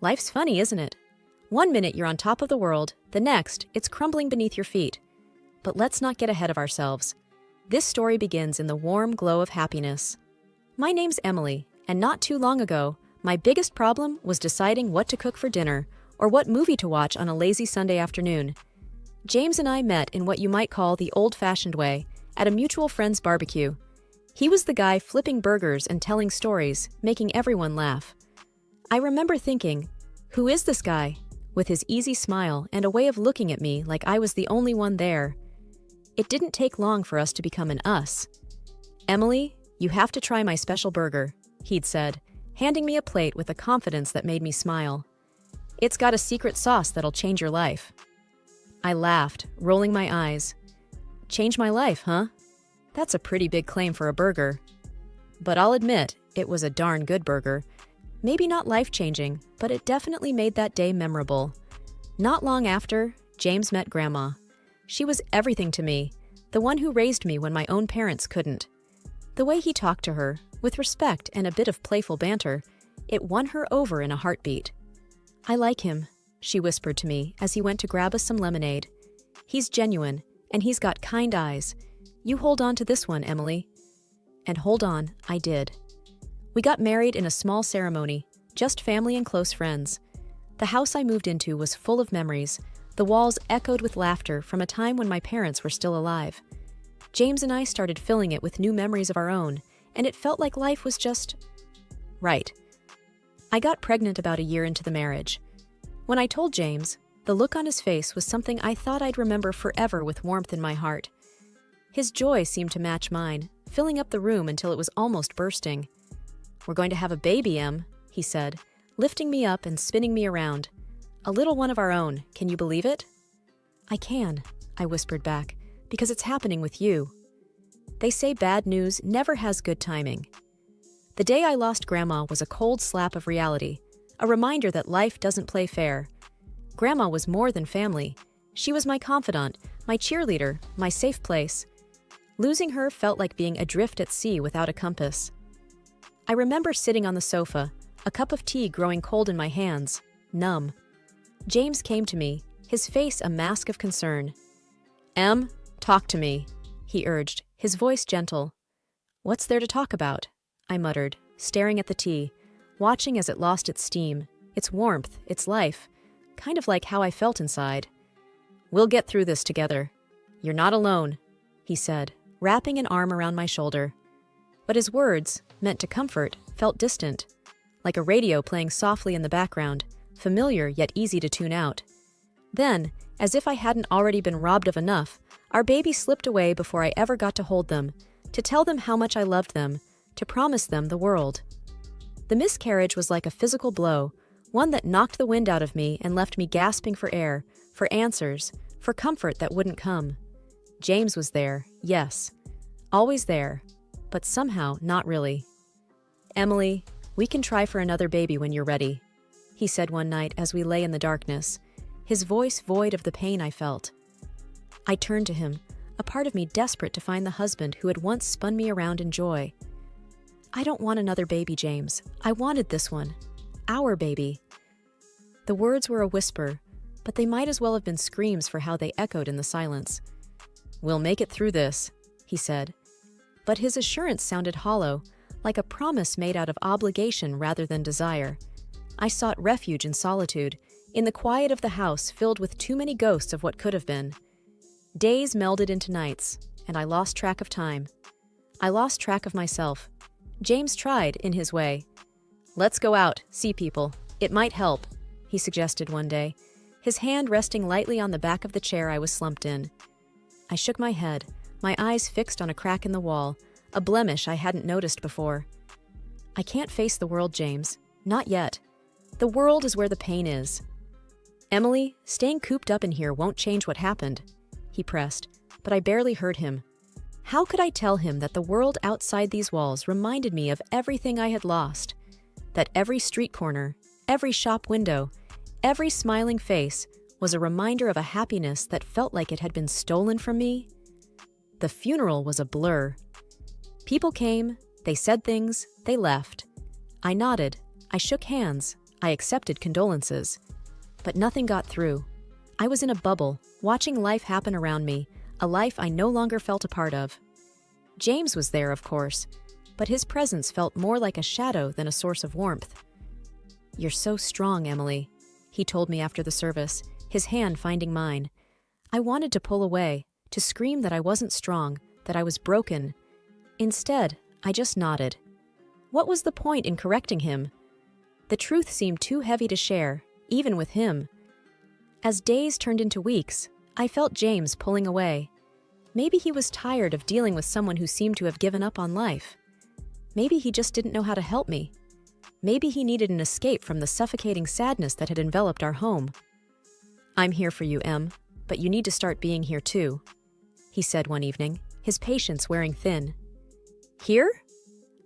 Life's funny, isn't it? One minute you're on top of the world, the next, it's crumbling beneath your feet. But let's not get ahead of ourselves. This story begins in the warm glow of happiness. My name's Emily, and not too long ago, my biggest problem was deciding what to cook for dinner or what movie to watch on a lazy Sunday afternoon. James and I met in what you might call the old-fashioned way, at a mutual friend's barbecue. He was the guy flipping burgers and telling stories, making everyone laugh. I remember thinking, who is this guy? With his easy smile and a way of looking at me like I was the only one there. It didn't take long for us to become an us. "Emily, you have to try my special burger," he'd said, handing me a plate with a confidence that made me smile. "It's got a secret sauce that'll change your life." I laughed, rolling my eyes. "Change my life, huh? That's a pretty big claim for a burger." But I'll admit, it was a darn good burger. Maybe not life-changing, but it definitely made that day memorable. Not long after, James met Grandma. She was everything to me, the one who raised me when my own parents couldn't. The way he talked to her, with respect and a bit of playful banter, it won her over in a heartbeat. "I like him," she whispered to me as he went to grab us some lemonade. "He's genuine, and he's got kind eyes. You hold on to this one, Emily." And hold on, I did. We got married in a small ceremony, just family and close friends. The house I moved into was full of memories. The walls echoed with laughter from a time when my parents were still alive. James and I started filling it with new memories of our own, and it felt like life was just right. I got pregnant about a year into the marriage. When I told James, the look on his face was something I thought I'd remember forever with warmth in my heart. His joy seemed to match mine, filling up the room until it was almost bursting. "We're going to have a baby, Em," he said, lifting me up and spinning me around. "A little one of our own, can you believe it?" "I can," I whispered back, "because it's happening with you." They say bad news never has good timing. The day I lost Grandma was a cold slap of reality, a reminder that life doesn't play fair. Grandma was more than family. She was my confidant, my cheerleader, my safe place. Losing her felt like being adrift at sea without a compass. I remember sitting on the sofa, a cup of tea growing cold in my hands, numb. James came to me, his face a mask of concern. "Em, talk to me," he urged, his voice gentle. "What's there to talk about?" I muttered, staring at the tea, watching as it lost its steam, its warmth, its life, kind of like how I felt inside. "We'll get through this together. You're not alone," he said, wrapping an arm around my shoulder. But his words, meant to comfort, felt distant, like a radio playing softly in the background, familiar yet easy to tune out. Then, as if I hadn't already been robbed of enough, our baby slipped away before I ever got to hold them, to tell them how much I loved them, to promise them the world. The miscarriage was like a physical blow, one that knocked the wind out of me and left me gasping for air, for answers, for comfort that wouldn't come. James was there, yes, always there, but somehow not really. "Emily, we can try for another baby when you're ready," he said one night as we lay in the darkness, his voice void of the pain I felt. I turned to him, a part of me desperate to find the husband who had once spun me around in joy. "I don't want another baby, James. I wanted this one. Our baby." The words were a whisper, but they might as well have been screams for how they echoed in the silence. "We'll make it through this," he said. But his assurance sounded hollow, like a promise made out of obligation rather than desire. I sought refuge in solitude, in the quiet of the house filled with too many ghosts of what could have been. Days melded into nights, and I lost track of time. I lost track of myself. James tried, in his way. "Let's go out, see people. It might help," he suggested one day, his hand resting lightly on the back of the chair I was slumped in. I shook my head, my eyes fixed on a crack in the wall, a blemish I hadn't noticed before. "I can't face the world, James. Not yet. The world is where the pain is." "Emily, staying cooped up in here won't change what happened," he pressed, but I barely heard him. How could I tell him that the world outside these walls reminded me of everything I had lost? That every street corner, every shop window, every smiling face was a reminder of a happiness that felt like it had been stolen from me? The funeral was a blur. People came, they said things, they left. I nodded, I shook hands, I accepted condolences. But nothing got through. I was in a bubble, watching life happen around me, a life I no longer felt a part of. James was there, of course, but his presence felt more like a shadow than a source of warmth. "You're so strong, Emily," he told me after the service, his hand finding mine. I wanted to pull away, to scream that I wasn't strong, that I was broken. Instead, I just nodded. What was the point in correcting him? The truth seemed too heavy to share, even with him. As days turned into weeks, I felt James pulling away. Maybe he was tired of dealing with someone who seemed to have given up on life. Maybe he just didn't know how to help me. Maybe he needed an escape from the suffocating sadness that had enveloped our home. "I'm here for you, Em, but you need to start being here too," he said one evening, his patience wearing thin. "Here?"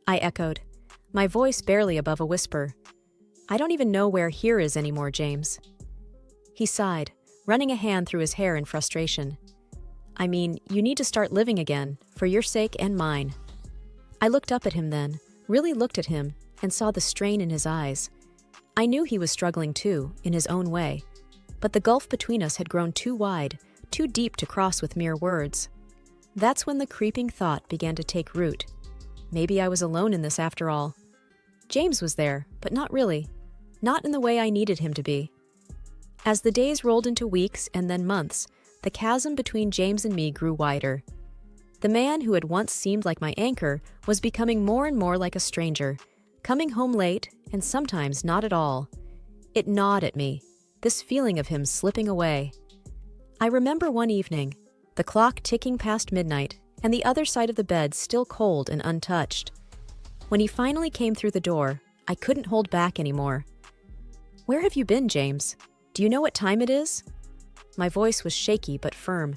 I echoed, my voice barely above a whisper. "I don't even know where here is anymore, James." He sighed, running a hand through his hair in frustration. "I mean, you need to start living again, for your sake and mine." I looked up at him then, really looked at him, and saw the strain in his eyes. I knew he was struggling too, in his own way, but the gulf between us had grown too wide, too deep to cross with mere words. That's when the creeping thought began to take root. Maybe I was alone in this after all. James was there, but not really. Not in the way I needed him to be. As the days rolled into weeks and then months, the chasm between James and me grew wider. The man who had once seemed like my anchor was becoming more and more like a stranger, coming home late and sometimes not at all. It gnawed at me, this feeling of him slipping away. I remember one evening, the clock ticking past midnight and the other side of the bed still cold and untouched. When he finally came through the door, I couldn't hold back anymore. "Where have you been, James? Do you know what time it is?" My voice was shaky but firm.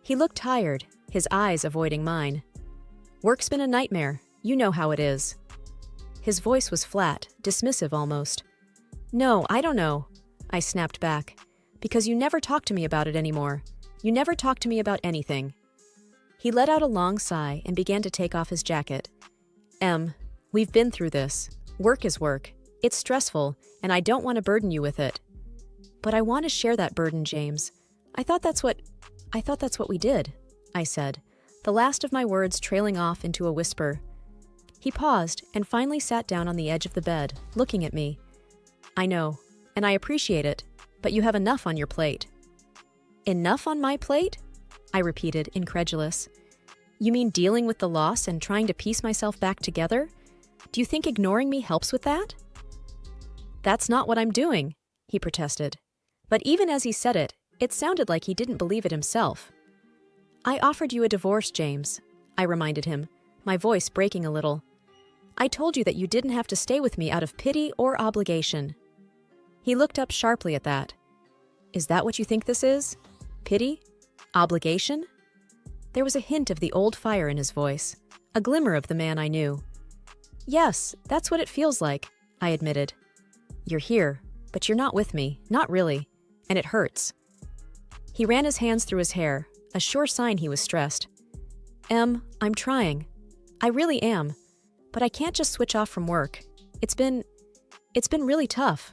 He looked tired, his eyes avoiding mine. "Work's been a nightmare. You know how it is." His voice was flat, dismissive almost. "No, I don't know," I snapped back, "because you never talk to me about it anymore. You never talk to me about anything." He let out a long sigh and began to take off his jacket. "Em, we've been through this. Work is work. It's stressful, and I don't want to burden you with it." "But I want to share that burden, James. I thought that's what we did," I said, the last of my words trailing off into a whisper. He paused and finally sat down on the edge of the bed, looking at me. "I know, and I appreciate it, but you have enough on your plate." "Enough on my plate?" I repeated, incredulous. "You mean dealing with the loss and trying to piece myself back together? Do you think ignoring me helps with that?" "That's not what I'm doing," he protested. But even as he said it, it sounded like he didn't believe it himself. "I offered you a divorce, James," I reminded him, my voice breaking a little. "I told you that you didn't have to stay with me out of pity or obligation." He looked up sharply at that. "Is that what you think this is? Pity? Obligation?" There was a hint of the old fire in his voice, a glimmer of the man I knew. "Yes, that's what it feels like," I admitted. "You're here, but you're not with me, not really, and it hurts." He ran his hands through his hair, a sure sign he was stressed. "Em, I'm trying. I really am. But I can't just switch off from work. It's been really tough."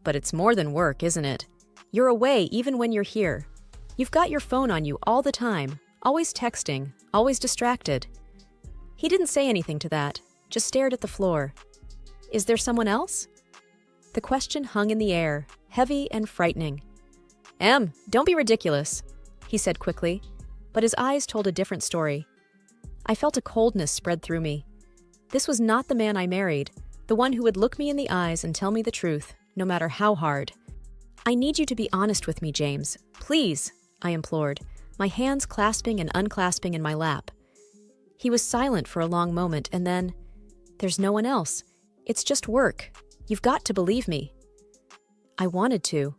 "But it's more than work, isn't it? You're away even when you're here. You've got your phone on you all the time, always texting, always distracted." He didn't say anything to that, just stared at the floor. "Is there someone else?" The question hung in the air, heavy and frightening. "Em, don't be ridiculous," he said quickly, but his eyes told a different story. I felt a coldness spread through me. This was not the man I married, the one who would look me in the eyes and tell me the truth, no matter how hard. "I need you to be honest with me, James. Please," I implored, my hands clasping and unclasping in my lap. He was silent for a long moment, and then, "There's no one else. It's just work. You've got to believe me." I wanted to.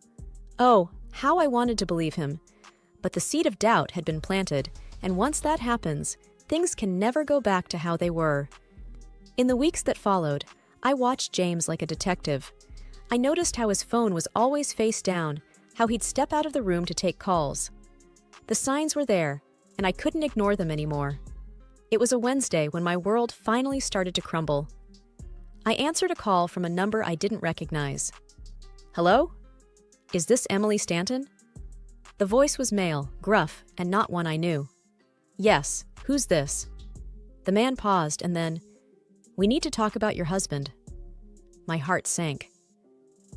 Oh, how I wanted to believe him. But the seed of doubt had been planted, and once that happens, things can never go back to how they were. In the weeks that followed, I watched James like a detective. I noticed how his phone was always face down, how he'd step out of the room to take calls. The signs were there, and I couldn't ignore them anymore. It was a Wednesday when my world finally started to crumble. I answered a call from a number I didn't recognize. Hello? Is this Emily Stanton? The voice was male, gruff, and not one I knew. Yes, who's this? The man paused and then, we need to talk about your husband. My heart sank.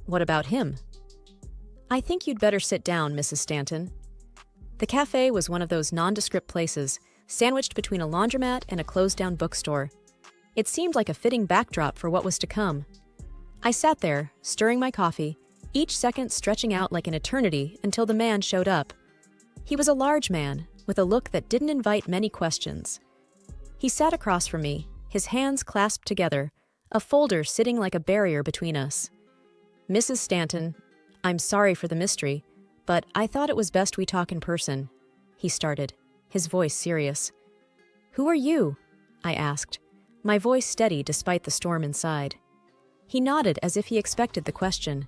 What about him? I think you'd better sit down, Mrs. Stanton. The cafe was one of those nondescript places, sandwiched between a laundromat and a closed-down bookstore. It seemed like a fitting backdrop for what was to come. I sat there, stirring my coffee, each second stretching out like an eternity until the man showed up. He was a large man, with a look that didn't invite many questions. He sat across from me, his hands clasped together, a folder sitting like a barrier between us. Mrs. Stanton, I'm sorry for the mystery, but I thought it was best we talk in person, he started, his voice serious. Who are you? I asked, my voice steady despite the storm inside. He nodded as if he expected the question.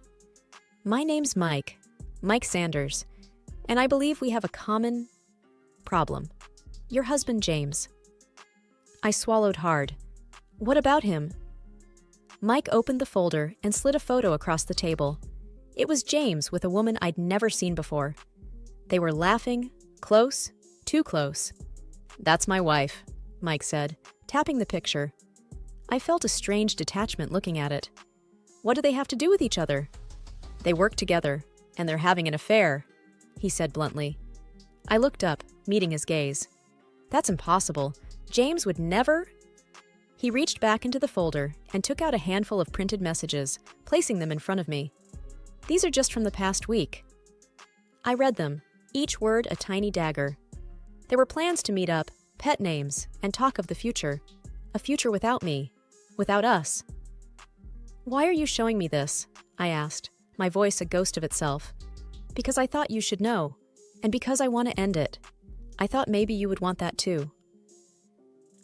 My name's Mike Sanders, and I believe we have a common problem. Your husband, James. I swallowed hard. What about him? Mike opened the folder and slid a photo across the table. It was James with a woman I'd never seen before. They were laughing, close, too close. That's my wife, Mike said, tapping the picture. I felt a strange detachment looking at it. What do they have to do with each other? They work together, and they're having an affair, he said bluntly. I looked up, meeting his gaze. That's impossible. James would never... He reached back into the folder and took out a handful of printed messages, placing them in front of me. These are just from the past week. I read them, each word a tiny dagger. There were plans to meet up, pet names, and talk of the future. A future without me, without us. Why are you showing me this? I asked, my voice a ghost of itself. Because I thought you should know, and because I want to end it. I thought maybe you would want that too.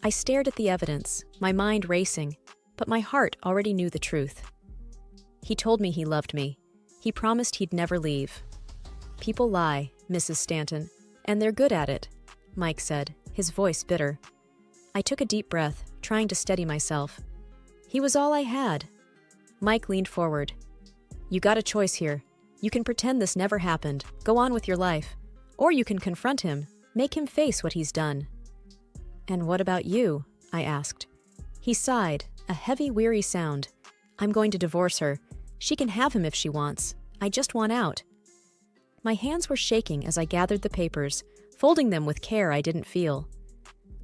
I stared at the evidence, my mind racing, but my heart already knew the truth. He told me he loved me. He promised he'd never leave. People lie, Mrs. Stanton, and they're good at it, Mike said, his voice bitter. I took a deep breath, trying to steady myself. He was all I had. Mike leaned forward. You got a choice here. You can pretend this never happened, go on with your life, or you can confront him, make him face what he's done. And what about you? I asked. He sighed, a heavy, weary sound. I'm going to divorce her. She can have him if she wants. I just want out. My hands were shaking as I gathered the papers, folding them with care I didn't feel.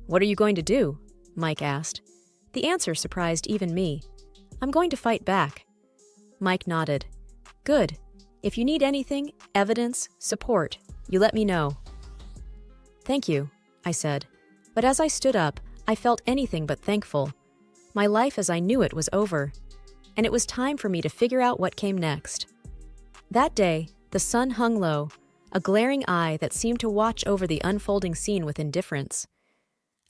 What are you going to do? Mike asked. The answer surprised even me. I'm going to fight back. Mike nodded. Good. If you need anything, evidence, support, you let me know. Thank you, I said. But as I stood up, I felt anything but thankful. My life as I knew it was over, and it was time for me to figure out what came next. That day, the sun hung low, a glaring eye that seemed to watch over the unfolding scene with indifference.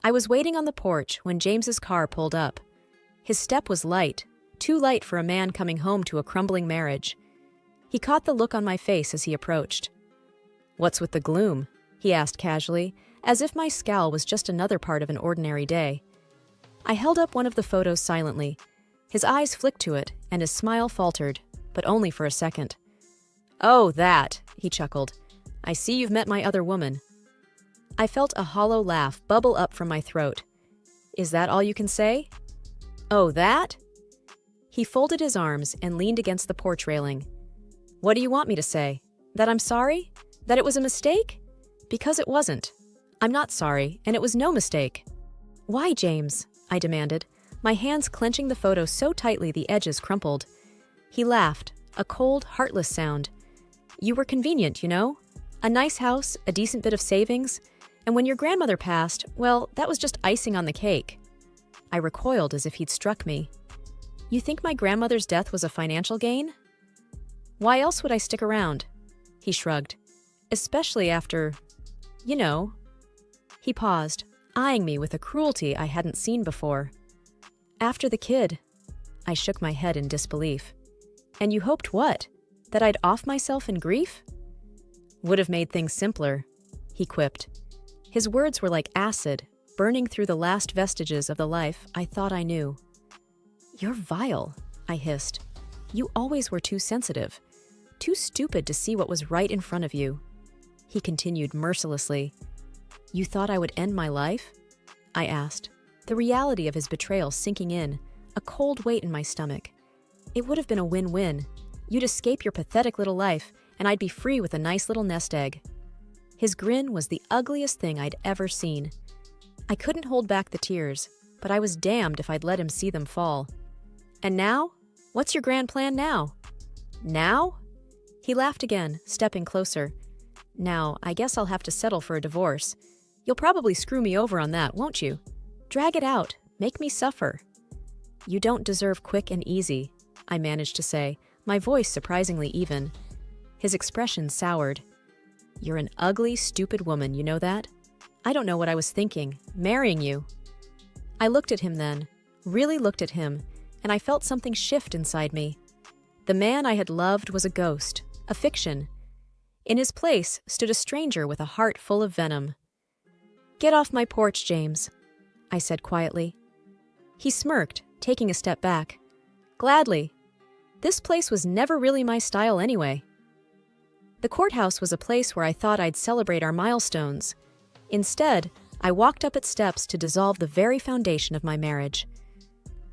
I was waiting on the porch when James's car pulled up. His step was light, too light for a man coming home to a crumbling marriage. He caught the look on my face as he approached. What's with the gloom? He asked casually, as if my scowl was just another part of an ordinary day. I held up one of the photos silently. His eyes flicked to it, and his smile faltered, but only for a second. Oh, that, he chuckled. I see you've met my other woman. I felt a hollow laugh bubble up from my throat. Is that all you can say? Oh, that? He folded his arms and leaned against the porch railing. What do you want me to say? That I'm sorry? That it was a mistake? Because it wasn't. I'm not sorry, and it was no mistake. Why, James? I demanded, my hands clenching the photo so tightly the edges crumpled. He laughed, a cold, heartless sound. You were convenient, you know? A nice house, a decent bit of savings, and when your grandmother passed, well, that was just icing on the cake. I recoiled as if he'd struck me. You think my grandmother's death was a financial gain? Why else would I stick around? He shrugged. Especially after, you know. He paused, eyeing me with a cruelty I hadn't seen before. After the kid. I shook my head in disbelief. And you hoped what? That I'd off myself in grief? Would have made things simpler, he quipped. His words were like acid, burning through the last vestiges of the life I thought I knew. You're vile, I hissed. You always were too sensitive, too stupid to see what was right in front of you. He continued mercilessly. You thought I would end my life? I asked, the reality of his betrayal sinking in, a cold weight in my stomach. It would have been a win-win. You'd escape your pathetic little life, and I'd be free with a nice little nest egg. His grin was the ugliest thing I'd ever seen. I couldn't hold back the tears, but I was damned if I'd let him see them fall. And now? What's your grand plan now? Now? He laughed again, stepping closer. Now, I guess I'll have to settle for a divorce. You'll probably screw me over on that, won't you? Drag it out. Make me suffer. You don't deserve quick and easy, I managed to say, my voice surprisingly even. His expression soured. You're an ugly, stupid woman, you know that? I don't know what I was thinking. Marrying you. I looked at him then, really looked at him, and I felt something shift inside me. The man I had loved was a ghost, a fiction. In his place stood a stranger with a heart full of venom. Get off my porch, James, I said quietly. He smirked, taking a step back. Gladly. This place was never really my style anyway. The courthouse was a place where I thought I'd celebrate our milestones. Instead, I walked up its steps to dissolve the very foundation of my marriage.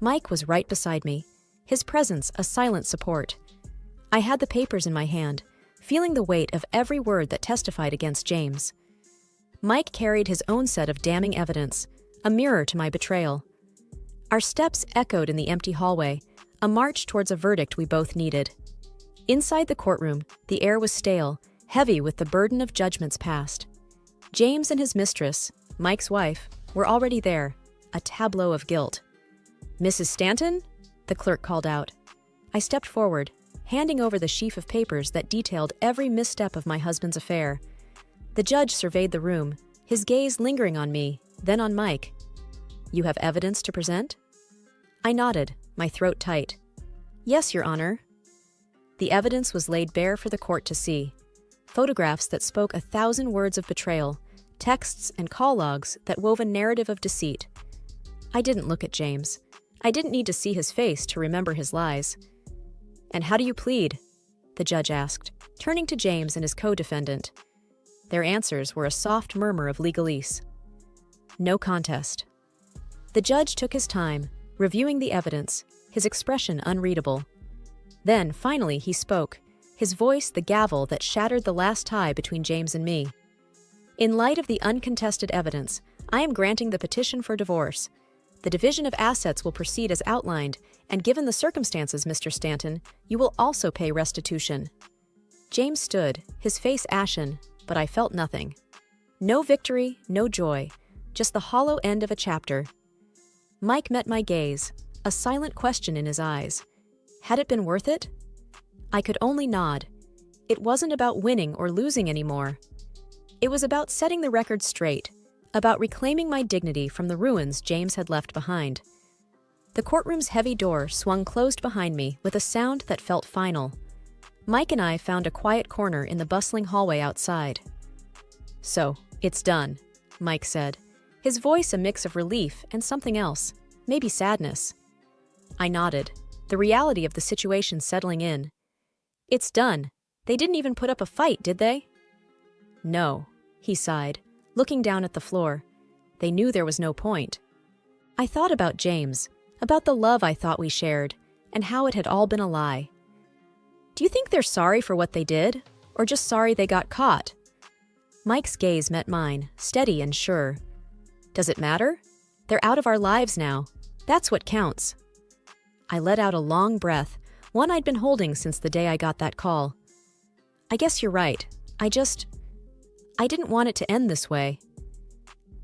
Mike was right beside me, his presence a silent support. I had the papers in my hand, feeling the weight of every word that testified against James. Mike carried his own set of damning evidence, a mirror to my betrayal. Our steps echoed in the empty hallway, a march towards a verdict we both needed. Inside the courtroom, the air was stale, heavy with the burden of judgments past. James and his mistress, Mike's wife, were already there, a tableau of guilt. Mrs. Stanton? The clerk called out. I stepped forward, handing over the sheaf of papers that detailed every misstep of my husband's affair. The judge surveyed the room, his gaze lingering on me, then on Mike. You have evidence to present? I nodded, my throat tight. Yes, Your Honor. The evidence was laid bare for the court to see. Photographs that spoke 1,000 words of betrayal, texts and call logs that wove a narrative of deceit. I didn't look at James. I didn't need to see his face to remember his lies. And how do you plead? The judge asked, turning to James and his co-defendant. Their answers were a soft murmur of legalese. No contest. The judge took his time, reviewing the evidence, his expression unreadable. Then, finally, he spoke, his voice the gavel that shattered the last tie between James and me. In light of the uncontested evidence, I am granting the petition for divorce. The division of assets will proceed as outlined, and given the circumstances, Mr. Stanton, you will also pay restitution. James stood, his face ashen, but I felt nothing. No victory, no joy, just the hollow end of a chapter. Mike met my gaze, a silent question in his eyes. Had it been worth it? I could only nod. It wasn't about winning or losing anymore. It was about setting the record straight, about reclaiming my dignity from the ruins James had left behind. The courtroom's heavy door swung closed behind me with a sound that felt final. Mike and I found a quiet corner in the bustling hallway outside. So, it's done, Mike said, his voice a mix of relief and something else, maybe sadness. I nodded, the reality of the situation settling in. It's done. They didn't even put up a fight, did they? No, he sighed, looking down at the floor. They knew there was no point. I thought about James, about the love I thought we shared, and how it had all been a lie. Do you think they're sorry for what they did, or just sorry they got caught? Mike's gaze met mine, steady and sure. Does it matter? They're out of our lives now. That's what counts. I let out a long breath, one I'd been holding since the day I got that call. I guess you're right. I didn't want it to end this way.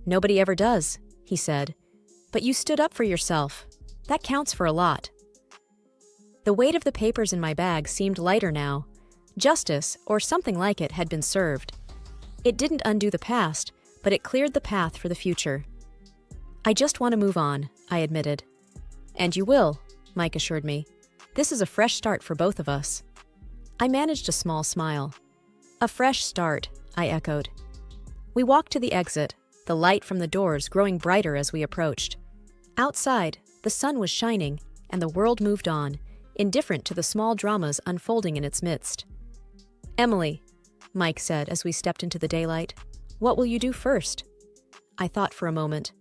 Nobody ever does, he said. But you stood up for yourself. That counts for a lot. The weight of the papers in my bag seemed lighter now. Justice, or something like it, had been served. It didn't undo the past, but it cleared the path for the future. I just want to move on, I admitted. And you will, Mike assured me. This is a fresh start for both of us. I managed a small smile. A fresh start, I echoed. We walked to the exit, the light from the doors growing brighter as we approached. Outside, the sun was shining, and the world moved on, indifferent to the small dramas unfolding in its midst. "Emily," Mike said as we stepped into the daylight, "what will you do first?" I thought for a moment.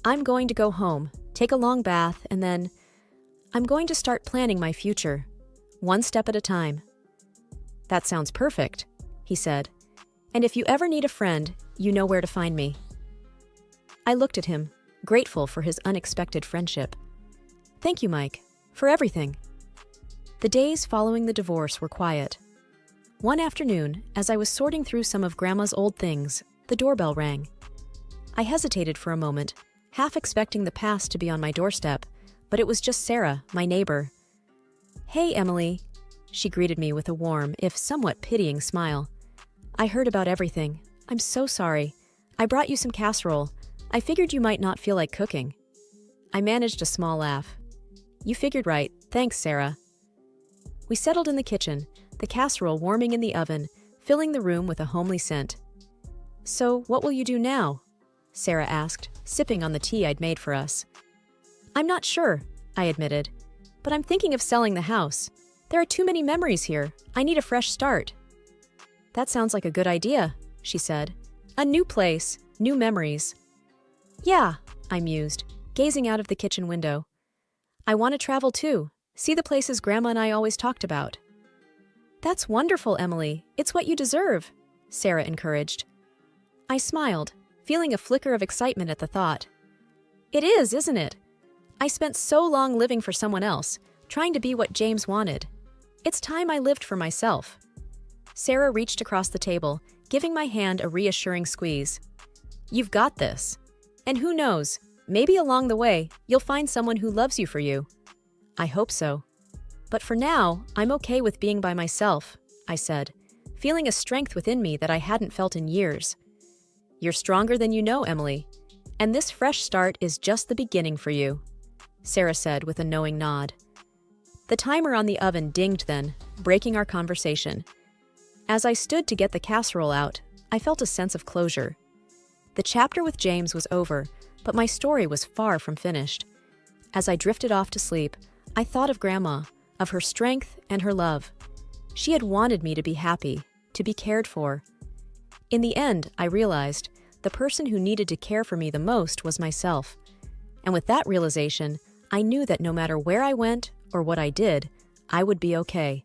"I'm going to go home, take a long bath, and then I'm going to start planning my future, one step at a time." "That sounds perfect," he said. "And if you ever need a friend, you know where to find me." I looked at him, grateful for his unexpected friendship. "Thank you, Mike, for everything." The days following the divorce were quiet. One afternoon, as I was sorting through some of Grandma's old things, the doorbell rang. I hesitated for a moment, half expecting the past to be on my doorstep, but it was just Sarah, my neighbor. "Hey, Emily," she greeted me with a warm, if somewhat pitying smile. "I heard about everything. I'm so sorry. I brought you some casserole. I figured you might not feel like cooking." I managed a small laugh. "You figured right. Thanks, Sarah." We settled in the kitchen, the casserole warming in the oven, filling the room with a homely scent. "So, what will you do now?" Sarah asked, sipping on the tea I'd made for us. "I'm not sure," I admitted, "but I'm thinking of selling the house. There are too many memories here. I need a fresh start." "That sounds like a good idea," she said. "A new place, new memories." "Yeah," I mused, gazing out of the kitchen window. "I want to travel too, see the places Grandma and I always talked about." "That's wonderful, Emily. It's what you deserve," Sarah encouraged. I smiled, feeling a flicker of excitement at the thought. "It is, isn't it? I spent so long living for someone else, trying to be what James wanted. It's time I lived for myself." Sarah reached across the table, giving my hand a reassuring squeeze. "You've got this. And who knows, maybe along the way, you'll find someone who loves you for you." "I hope so. But for now, I'm okay with being by myself," I said, feeling a strength within me that I hadn't felt in years. "You're stronger than you know, Emily. And this fresh start is just the beginning for you," Sarah said with a knowing nod. The timer on the oven dinged then, breaking our conversation. As I stood to get the casserole out, I felt a sense of closure. The chapter with James was over, but my story was far from finished. As I drifted off to sleep, I thought of Grandma, of her strength and her love. She had wanted me to be happy, to be cared for. In the end, I realized the person who needed to care for me the most was myself. And with that realization, I knew that no matter where I went or what I did, I would be okay.